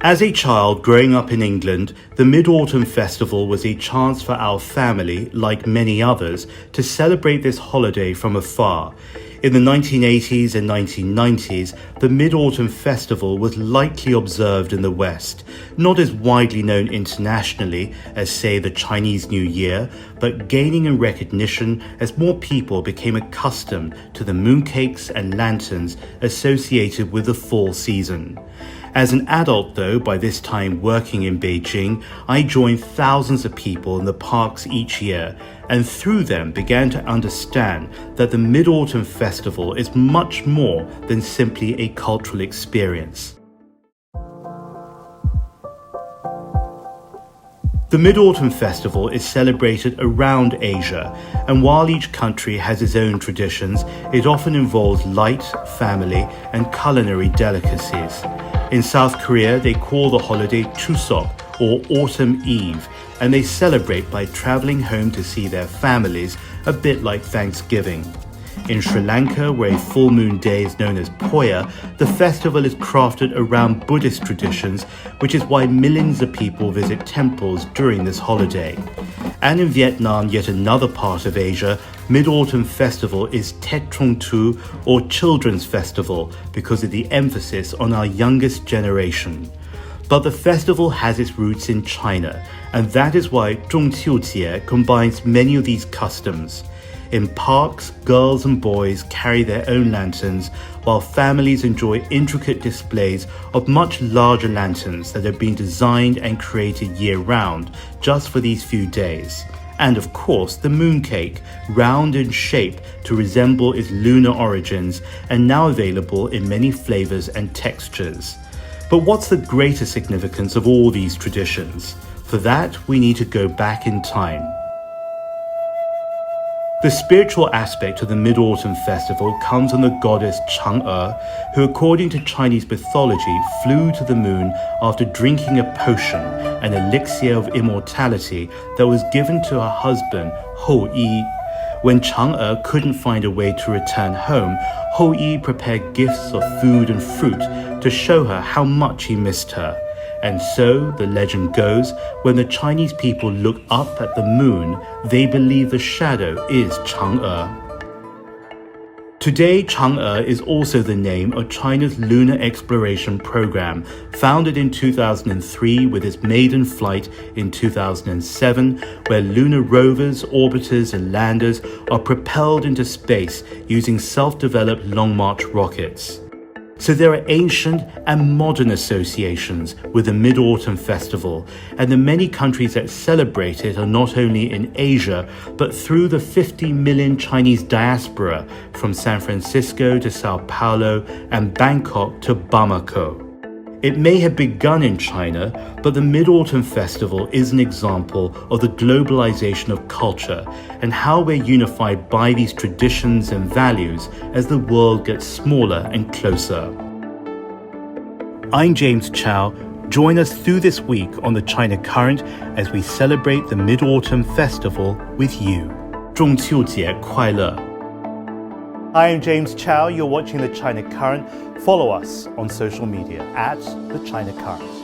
As a child growing up in England, the Mid-Autumn Festival was a chance for our family, like many others, to celebrate this holiday from afar. In the 1980s and 1990s, the Mid-Autumn Festival was lightly observed in the West, not as widely known internationally as, say, the Chinese New Year, but gaining in recognition as more people became accustomed to the mooncakes and lanterns associated with the fall season. As an adult, though, by this time working in Beijing, I joined thousands of people in the parks each year, and through them began to understand that the Mid-Autumn Festival is much more than simply a cultural experience. The Mid-Autumn Festival is celebrated around Asia, and while each country has its own traditions, it often involves light, family, and culinary delicacies. In South Korea, they call the holiday Chuseok, or Autumn Eve, and they celebrate by traveling home to see their families, a bit like Thanksgiving. In Sri Lanka, where a full moon day is known as Poya, the festival is crafted around Buddhist traditions, which is why millions of people visit temples during this holiday. And in Vietnam, yet another part of Asia, Mid-Autumn Festival is Tết Trung Thu, or Children's Festival, because of the emphasis on our youngest generation. But the festival has its roots in China, and that is why Zhongqiujie combines many of these customs. In parks, girls and boys carry their own lanterns, while families enjoy intricate displays of much larger lanterns that have been designed and created year-round just for these few days. And of course, the mooncake, round in shape to resemble its lunar origins, and now available in many flavors and textures. But what's the greater significance of all these traditions? For that, we need to go back in time. The spiritual aspect of the Mid-Autumn Festival comes from the goddess Chang'e, who according to Chinese mythology flew to the moon after drinking a potion, an elixir of immortality that was given to her husband, Hou-yi. When Chang'e couldn't find a way to return home, Hou-yi prepared gifts of food and fruit to show her how much he missed her. And so, the legend goes, when the Chinese people look up at the moon, they believe the shadow is Chang'e. Today, Chang'e is also the name of China's lunar exploration program, founded in 2003 with its maiden flight in 2007, where lunar rovers, orbiters and landers are propelled into space using self-developed Long March rockets. So there are ancient and modern associations with the Mid-Autumn Festival, and the many countries that celebrate it are not only in Asia, but through the 50 million Chinese diaspora from San Francisco to Sao Paulo and Bangkok to Bamako. It may have begun in China, but the Mid-Autumn Festival is an example of the globalization of culture and how we're unified by these traditions and values as the world gets smaller and closer. I'm James Chau. Join us through this week on the China Current as we celebrate the Mid-Autumn Festival with you. 中秋节快乐! Hi, I'm James Chau. You're watching the China Current. Follow us on social media at the China Current.